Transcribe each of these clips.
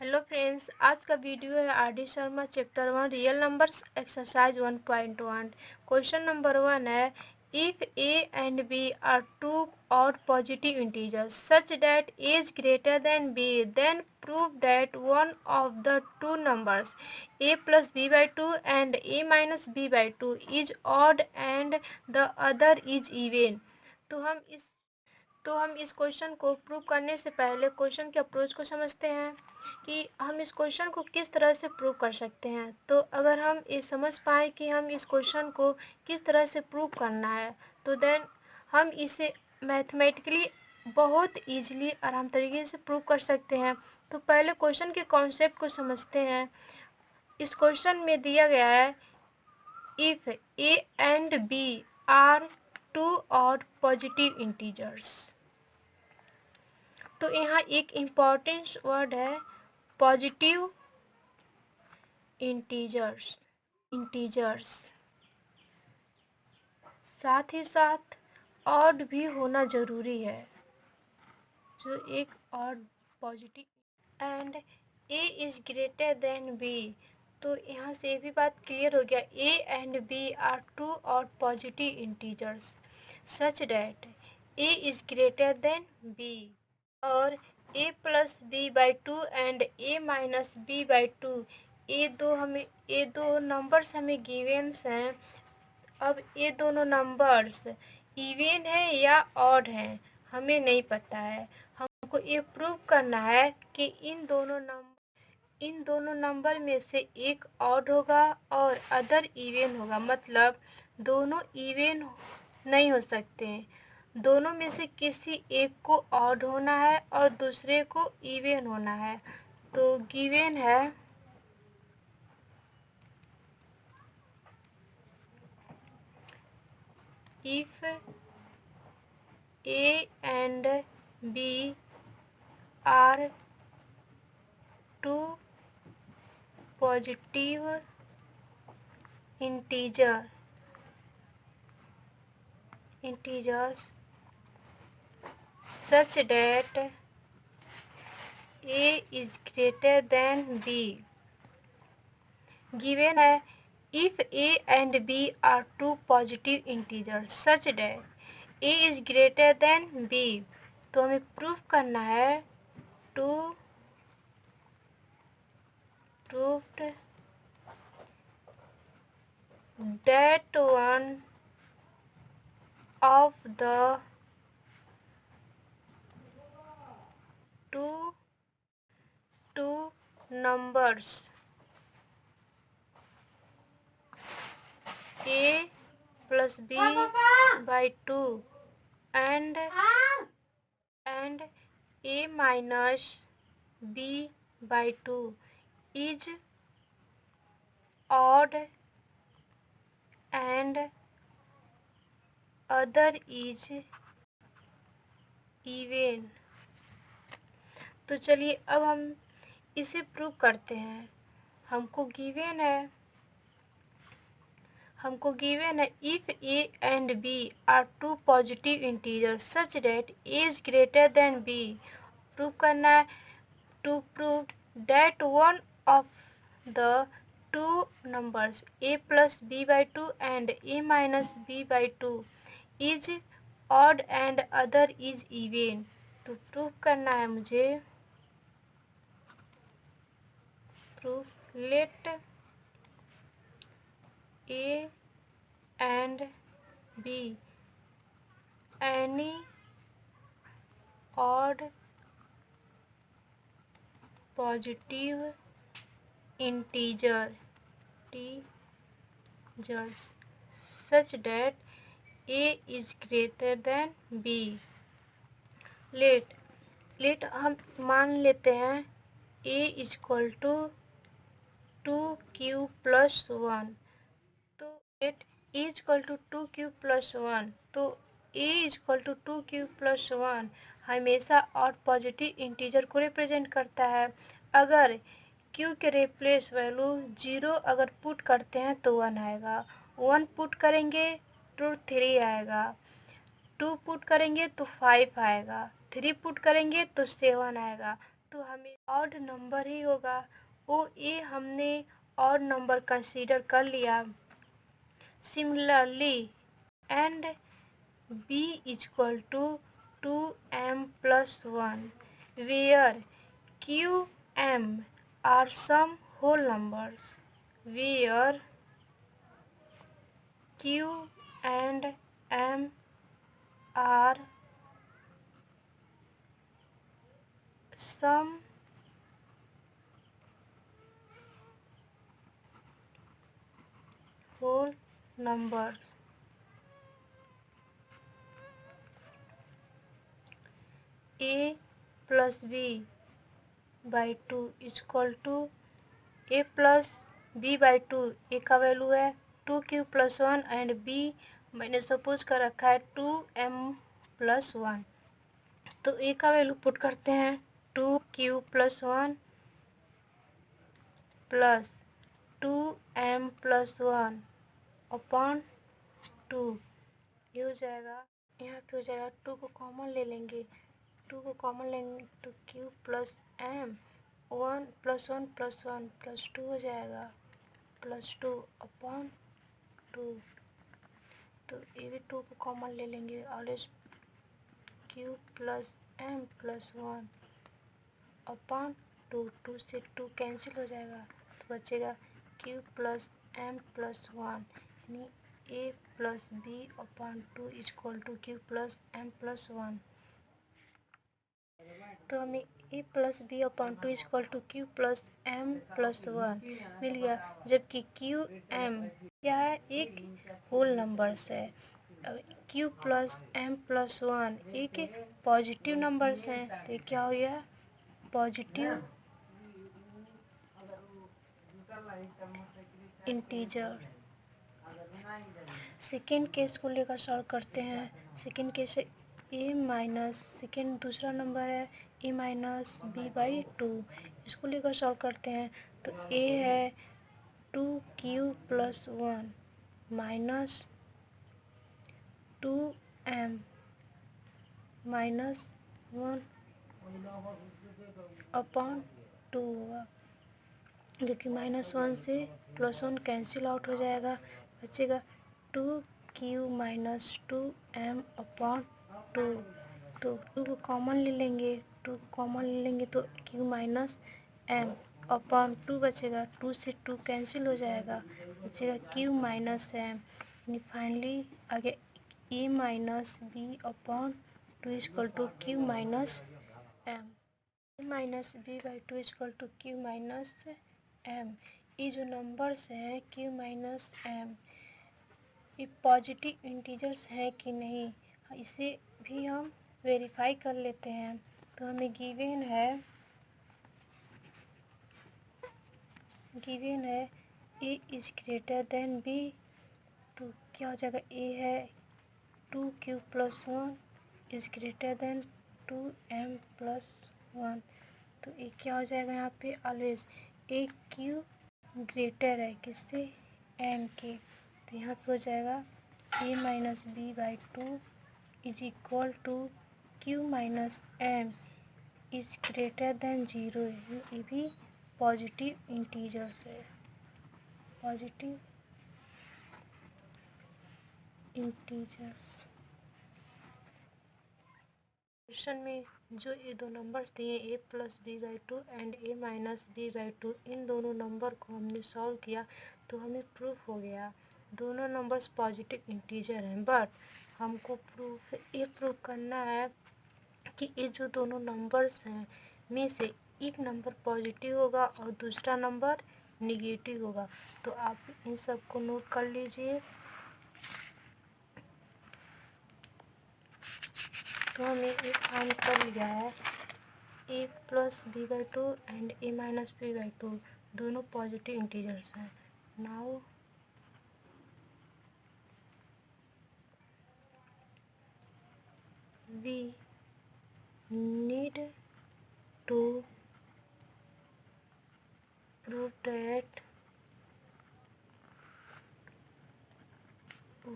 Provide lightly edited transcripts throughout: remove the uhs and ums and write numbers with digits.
Hello friends, आज का video है R D Sharma chapter 1 real numbers exercise 1.1। Question number 1 है, if a and b are two odd positive integers such that a is greater than b, then prove that one of the two numbers a plus b by two and a minus b by two is odd and the other is even. तो हम इस question को prove करने से पहले question के approach को समझते हैं कि हम इस क्वेश्चन को किस तरह से प्रूव कर सकते हैं। तो अगर हम ये समझ पाए कि हम इस क्वेश्चन को किस तरह से प्रूव करना है, तो देन हम इसे मैथमेटिकली बहुत ईजिली आराम तरीके से प्रूव कर सकते हैं। तो पहले क्वेश्चन के कॉन्सेप्ट को समझते हैं। इस क्वेश्चन में दिया गया है, if a and b are two odd positive integers. तो यहाँ एक इम्पॉर्टेंट वर्ड है पॉजिटिव इंटीजर्स। साथ ही साथ ऑड भी होना ज़रूरी है, जो एक odd positive and a is greater than b. तो यहाँ से ये भी बात क्लियर हो गया, a and b are two odd positive integers such that a is greater than b और a plus b by two and a minus b by two, ये दो नंबर्स हमें गिवेंस हैं। अब ये दोनों नंबर्स इवन है या ऑड हैं हमें नहीं पता है। हमको ये प्रूव करना है कि इन दोनों नंबर में से एक ऑड होगा और अदर इवन होगा। मतलब दोनों इवन नहीं हो सकते, दोनों में से किसी एक को ऑड होना है और दूसरे को इवन होना है। तो गिवन है if a and b are two positive integers such that a is greater than b। given है if a and b are two positive integers such that a is greater than b। तो हमें proof करना है to proved that one of the two numbers a plus b by 2 and a minus b by 2 is odd and other is even। तो चलिए अब हम इसे prove करते हैं। हमको गिवन है if a and b are two positive integer such that a is greater than b. Prove करना है to prove that one of the two numbers a plus b by two and a minus b by two is odd and other is even. तो prove करना है मुझे, proof let a and b any odd positive integers such that a is greater than b। Let हम मान लेते हैं a is equal to 2q plus 1। तो let a is equal to 2q plus 1। तो a is equal to 2q plus 1 हमेशा odd positive integer को represent करता है। अगर q के रिप्लेस वैल्यू 0 अगर पुट करते हैं तो 1 आएगा, 1 पुट करेंगे तो 3 आएगा, 2 पुट करेंगे तो 5 आएगा, 3 पुट करेंगे तो 7 आएगा। तो हमें ऑड नंबर ही होगा। वो ए हमने ऑड नंबर कंसीडर कर लिया। Similarly and b equal to 2m+1 where q m are some whole numbers, where q and m are some whole numbers. a plus b by 2 equal to a plus b by 2। A का value है 2q+1 and b मैंने suppose कर रखा है 2m+1। तो a का value put करते हैं 2q+1 प्लस 2m+1 अपॉन 2। ये हो जाएगा, यहाँ पे हो जाएगा 2 को कॉमन ले लेंगे। 2 को कॉमन लेंगे तो q प्लस m 1+1+1 +2 हो जाएगा +2 अपॉन 2। तो ये भी 2 को कॉमन ले लेंगे और इस q plus m plus 1 upon 2। 2 से 2 कैंसिल हो जाएगा तो बचेगा q प्लस m प्लस 1 यानी a plus b upon 2 equal to q plus m plus 1। तो हमें a plus b upon 2 equal to q plus m plus 1 मिल गया। जबकि q m क्या है, एक होल नंबर्स है। q प्लस m प्लस 1 एक पॉजिटिव नंबर्स हैं। तो ये क्या हो गया, पॉजिटिव इंटीजर। सेकेंड केस को लेकर सॉल्व करते हैं। सेकेंड केस है ए माइनस, सेकेंड दूसरा नंबर है ए माइनस बी बाई 2। इसको लेकर सॉल्व करते हैं। तो ए है 2q+1 minus 2m minus 1 upon 2 होगा, जो कि -1 से +1 कैंसिल आउट हो जाएगा। बचेगा 2q माइनस 2m अपॉन 2। तो 2 को कॉमन ले लेंगे, 2 को कॉमन ले लेंगे तो q माइनस m अपॉन 2 बचेगा। 2 से 2 कैंसिल हो जाएगा, बचेगा q माइनस m। यानी फाइनली आगे a minus b upon 2 equal to q minus m। a minus b by 2 equal to q minus m। ये जो नंबर्स हैं q माइनस m, ये पॉजिटिव इंटीजर्स हैं कि नहीं, इसे भी हम वेरीफाई कर लेते हैं। तो हमें गिवन है a is greater then b। तो क्या हो जाएगा, a है 2q+1 is greater then 2m+1। तो ये क्या हो जाएगा, यहाँ पे ऑलवेज ए क्यू ग्रेटर है किससे, m के। तो यहाँ पे हो जाएगा a minus b by 2 is equal to q minus m is greater than 0। ये भी पॉजिटिव इंटीजर्स है, पॉजिटिव इंटीजर्स। क्वेश्चन में जो ये दो नंबर्स दिए a plus b by 2 and a minus b by 2, इन दोनों नंबर को हमने सॉल्व किया तो हमें प्रूफ हो गया दोनों नंबर्स पॉजिटिव इंटीजर हैं। बट हमको प्रूफ करना है कि ये जो दोनों नंबर्स हैं में से एक नंबर पॉजिटिव होगा और दूसरा नंबर निगेटिव होगा। तो आप इन सब को नोट कर लीजिए। तो हमें एक फाइंड कर लिया है a plus b by 2 and a minus b by 2 दोनों पॉजिटिव इंटीजर्स हैं। Now we need to prove that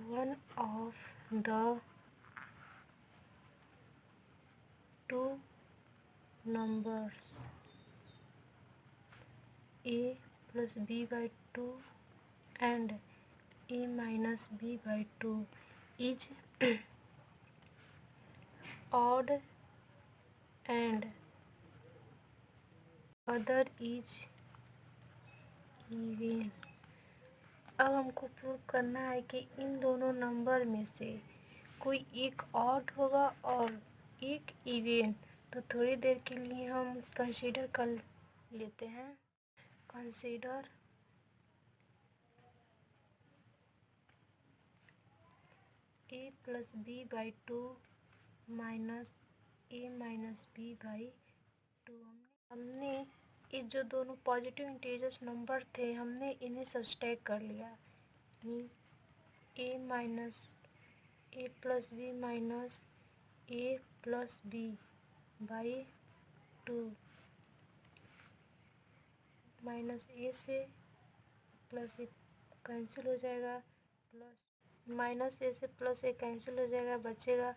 one of the two numbers a plus b by 2 and a minus b by 2 is odd and other is even। अब हमको prove करना है कि इन दोनों number में से कोई एक ऑड होगा और एक इवन। तो थोड़ी देर के लिए हम कंसीडर कर लेते हैं। Consider a plus b by 2 minus a minus b by 2। हमने ये जो दोनों पॉजिटिव इंटीजर्स नंबर थे हमने इन्हें सब्सट्रैक्ट कर लिया। A minus a plus b minus a plus b by 2 minus a से प्लस ए कैंसिल हो जाएगा, प्लस माइनस ए से प्लस ए कैंसिल हो जाएगा, बचेगा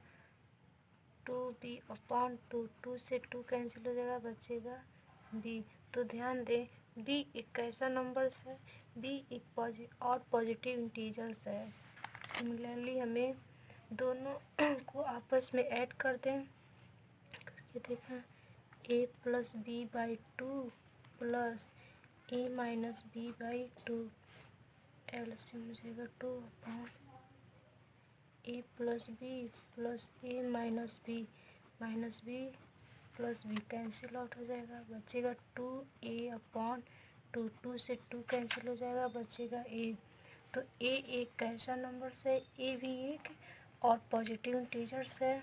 2b अपॉन 2। 2 से 2 कैंसिल हो जाएगा, बचेगा b। तो ध्यान दें b एक कैसा नंबर्स है, b एक और पॉजिटिव इंटीजर्स है। सिमिलरली हमें दोनों को आपस में ऐड कर दें, करके देखा a plus b by 2 plus a minus b by 2 LCM हो जाएगा 2 upon a plus a minus b plus b cancel out हो जाएगा, बचेगा 2a अपॉन 2। 2 से 2 कैंसिल हो जाएगा, बचेगा a। तो a एक कैसा नंबर है, a भी एक और पॉजिटिव इंटीजर्स है।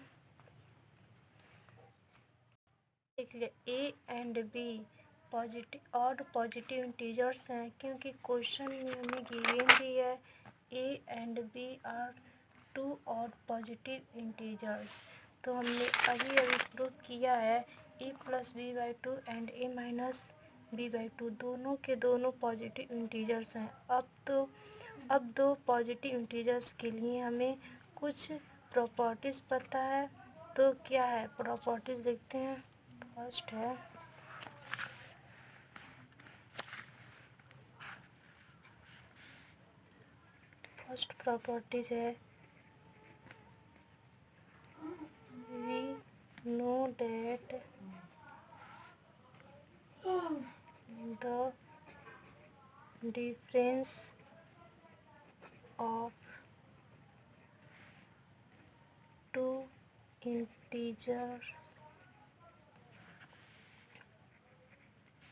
देखिए a एंड b पॉजिटिव और पॉजिटिव इंटीजर्स हैं, क्योंकि क्वेश्चन में हमें गिवन भी है a एंड b आर 2 और पॉजिटिव इंटीजर्स। तो हमने अभी प्रूव किया है a plus b by 2 and a minus b by 2 दोनों के दोनों पॉजिटिव इंटीजर्स हैं। अब दो पॉजिटिव इंटीजर्स के लिए हमें कुछ प्रॉपर्टीज़ पता है। तो क्या है प्रॉपर्टीज़ देखते हैं। फर्स्ट प्रॉपर्टीज है we know that the difference of two integers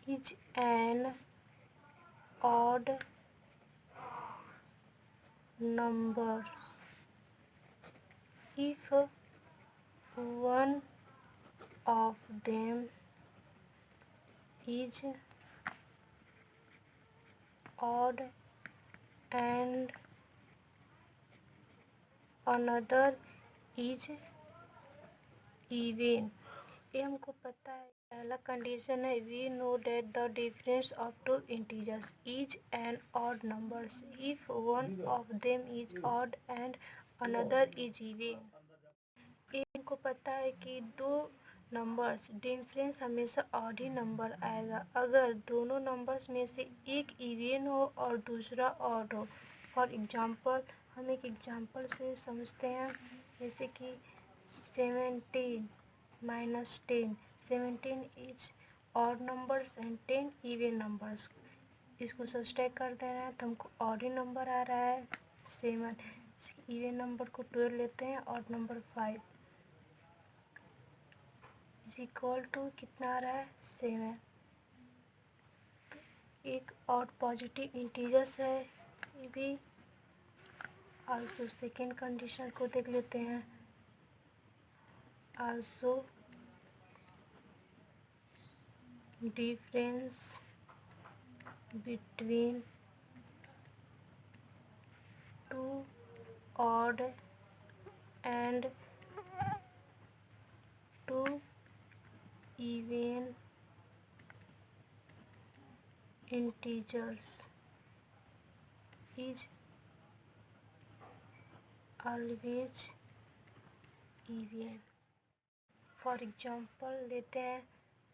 is an odd number if one of them is odd and another is even। ये हमको पता है पहला कंडीशन है we know that the difference of two integers is an odd numbers if one of them is odd and another is even. ये हमको पता है कि दो नंबर्स डिफरेंस हमेशा ऑड ही नंबर आएगा अगर दोनों नंबर्स में से एक इवन हो और दूसरा ऑड हो। फॉर एग्जांपल हम एक एग्जांपल से समझते हैं, जैसे कि 17 minus 10। 17 is odd numbers and 10 even numbers. इसको सब्सट्रैक्ट कर देना है तो हमको ऑड ही नंबर आ रहा है 7। इवन नंबर को 12 लेते हैं और नंबर 5 इज इक्वल टू कितना आ रहा है 7। एक और पॉजिटिव इंटीजर्स है ये भी। आल्सो सेकेंड कंडीशन को देख लेते हैं। Also difference between two odd and two even integers is always even। For example लेते हैं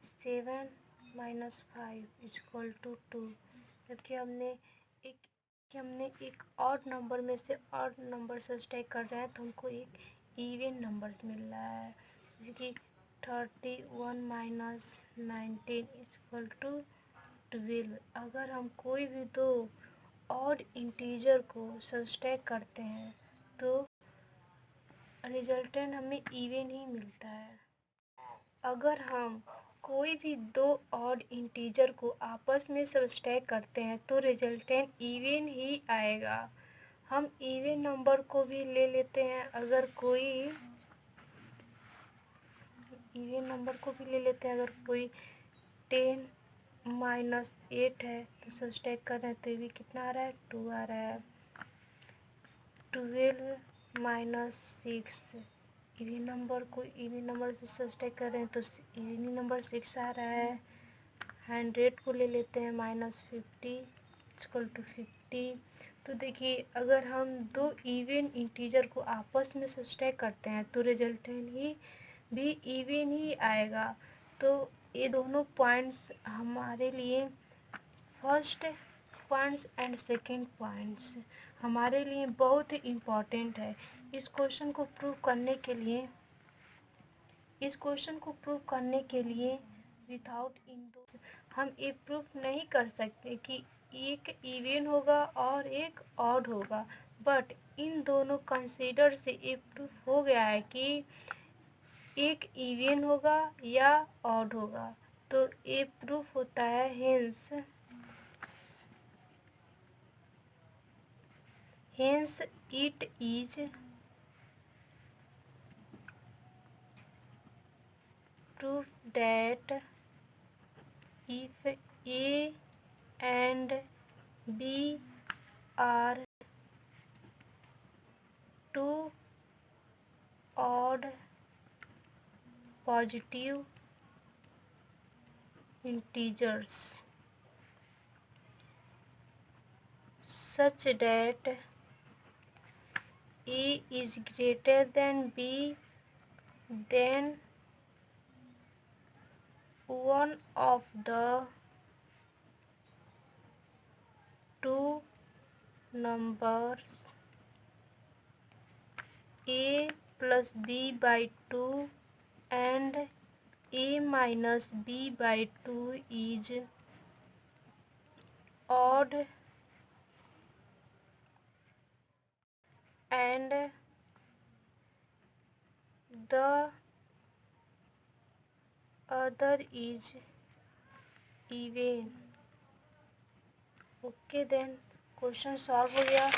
7 माइनस 5 इक्वल टू 2। जबकि हमने एक ऑड नंबर में से ऑड नंबर सब्सट्रैक्ट कर रहे हैं तो हमको एक इवन नंबर्स मिल रहा है, जैसे कि 31 माइनस 19 इक्वल टू 12। अगर हम कोई भी दो ऑड इंटीजर को सब्सट्रैक्ट करते हैं तो रिजल्टेंट हमें इवन ही मिलता है। अगर हम कोई भी दो ऑड इंटीजर को आपस में सब्सट्रैक्ट करते हैं तो रिजल्टेंट इवन ही आएगा। हम इवन नंबर को भी ले लेते हैं, अगर कोई इवन नंबर को भी ले लेते हैं, अगर कोई 10 माइनस 8 है तो सब्सट्रैक्ट कर रहे हैं तो ये भी कितना आ रहा है, 2 आ रहा है। 12 माइनस 6 इवन नंबर को इवन नंबर से सब्सट्रैक्ट कर रहे हैं तो इवन नंबर 6 आ रहा है। 100 को ले लेते हैं माइनस 50 इक्वल टू 50। तो देखिए अगर हम दो इवन इंटीजर को आपस में सब्सट्रैक्ट करते हैं तो रिजल्टेंट ही भी इवन ही आएगा। तो ये दोनों पॉइंट्स हमारे लिए first points and second points हमारे लिए बहुत ही इम्पॉर्टेंट है। इस क्वेश्चन को प्रूव करने के लिए विदाउट इन दो हम ये प्रूफ नहीं कर सकते कि एक इवन होगा और एक ऑड होगा, बट इन दोनों कंसीडर से ये प्रूफ हो गया है कि एक इवन होगा या ऑड होगा। तो ये प्रूफ होता है hence it is proof that if A and B are two odd positive integers such that A is greater than B, then one of the two numbers A plus B by 2 and A minus B by 2 is odd and the other is even। Okay then question solve हो गया।